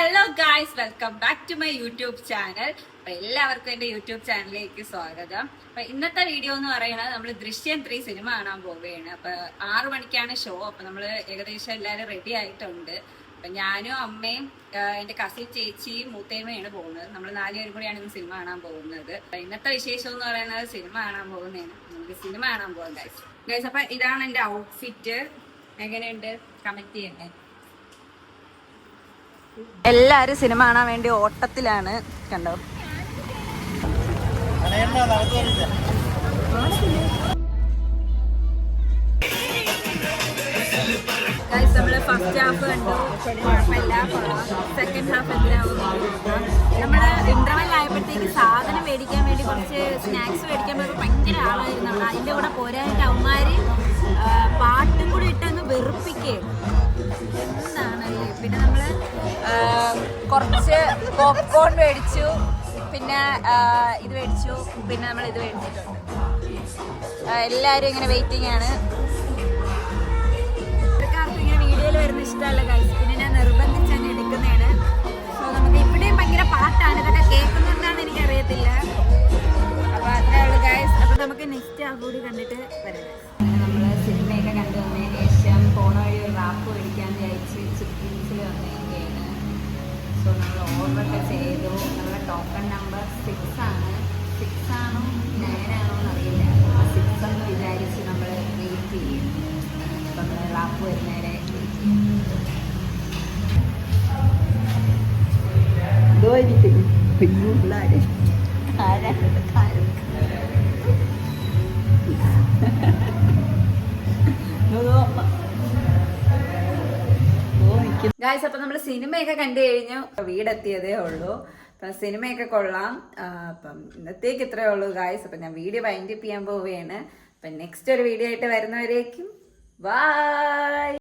Hello guys, welcome back to my YouTube channel. അപ്പൊ എല്ലാവർക്കും എന്റെ യൂട്യൂബ് ചാനലിലേക്ക് സ്വാഗതം. അപ്പൊ ഇന്നത്തെ വീഡിയോ എന്ന് പറയുന്നത് നമ്മൾ ദൃശ്യം 3 സിനിമ കാണാൻ പോവുകയാണ്. അപ്പൊ 6 മണിക്കാണ് ഷോ. അപ്പൊ നമ്മള് ഏകദേശം എല്ലാവരും റെഡി ആയിട്ടുണ്ട്. അപ്പൊ ഞാനും അമ്മയും എന്റെ കസിൻ ചേച്ചിയും മൂത്തേമ്മയാണ് പോകുന്നത്. നമ്മൾ 4 പേരും കൂടിയാണ് ഇന്ന് സിനിമ കാണാൻ പോകുന്നത്. അപ്പൊ ഇന്നത്തെ വിശേഷം എന്ന് പറയുന്നത് സിനിമ കാണാൻ പോകുന്നതാണ്. നമുക്ക് സിനിമ കാണാൻ പോകാം ഗൈസ്. അപ്പൊ ഇതാണ് എന്റെ ഔട്ട്ഫിറ്റ്. എങ്ങനെയുണ്ട് കമന്റ് ചെയ്യണ്ടേ. എല്ലാരും സിനിമ കാണാൻ വേണ്ടി ഓട്ടത്തിലാണ്. കണ്ടോ, നമ്മള് ഫസ്റ്റ് ഹാഫ് കണ്ടു, കുഴപ്പമില്ല. സെക്കൻഡ് ഹാഫ് എന്താവും നമ്മള് ഇന്റർവെൽ ആയപ്പോഴത്തേക്ക് സാധനം മേടിക്കാൻ വേണ്ടി കുറച്ച് സ്നാക്സ് മേടിക്കാൻ പോയപ്പോൾ ഭയങ്കര ആളായിരുന്നു അവിടെ. അതിന്റെ കൂടെ പോരായിട്ട് അവന്മാര് പാട്ടും കൂടി ഇട്ടങ്ങ് വെറുപ്പിക്കുകയാണ്. എന്താണല്ലേ. പിന്നെ നമ്മള് കുറച്ച് പോപ്കോൺ മേടിച്ചു, പിന്നെ ഇത് മേടിച്ചു, പിന്നെ നമ്മൾ ഇത് മേടിച്ചിട്ടുണ്ട്. എല്ലാവരും ഇങ്ങനെ വെയിറ്റിംഗ് ആണ്. ഇവർക്കാർക്കും ഇങ്ങനെ വീഡിയോയിൽ വരുന്ന ഇഷ്ടമല്ല ഗൈസ്. പിന്നെ ഞാൻ നിർബന്ധിച്ചങ്ങ് എടുക്കുന്നതാണ്. സോ നമുക്ക് ഇവിടെയും ഭയങ്കര പാട്ടാണ്. ഇതൊക്കെ കേൾക്കുന്നുണ്ടാന്ന് എനിക്കറിയത്തില്ല. അപ്പോൾ അത്രേ ഉള്ളൂ ഗൈസ്. അപ്പോൾ നമുക്ക് നെക്സ്റ്റ് ആ കൂടി കണ്ടിട്ട് വരാം. നമ്മൾ സിനിമയൊക്കെ കണ്ടു വന്നതിന് ശേഷം പോണ വഴി ഒരു റാപ്പ് മേടിക്കാന്ന് വിചാരിച്ച് ചിക്കൻസിൽ വന്നിരിക്കുകയാണ്. സോ നമ്മൾ ഓർഡറൊക്കെ ചെയ്തു. നമ്മുടെ ടോക്കൺ നമ്പർ 6 ആണ്. 6 ആണോ 9 ആണോ എന്നറിയില്ല. 6 എന്ന് വിചാരിച്ച് നമ്മൾ വെയിറ്റ് ചെയ്യും. അപ്പം നമ്മൾ റാപ്പ് വരുന്നവരെ ഗായ്സ്. അപ്പം നമ്മൾ സിനിമയൊക്കെ കണ്ടു കഴിഞ്ഞു. വീടെത്തിയതേ ഉള്ളൂ. അപ്പം സിനിമയൊക്കെ കൊള്ളാം. അപ്പം ഇന്നത്തേക്ക് ഇത്രയേ ഉള്ളൂ ഗായ്സ്. അപ്പം ഞാൻ വീഡിയോ വൈൻഡപ്പ് ചെയ്യാൻ പോവുകയാണ്. അപ്പം നെക്സ്റ്റ് ഒരു വീഡിയോ ആയിട്ട് വരുന്നവരേക്കും ബൈ.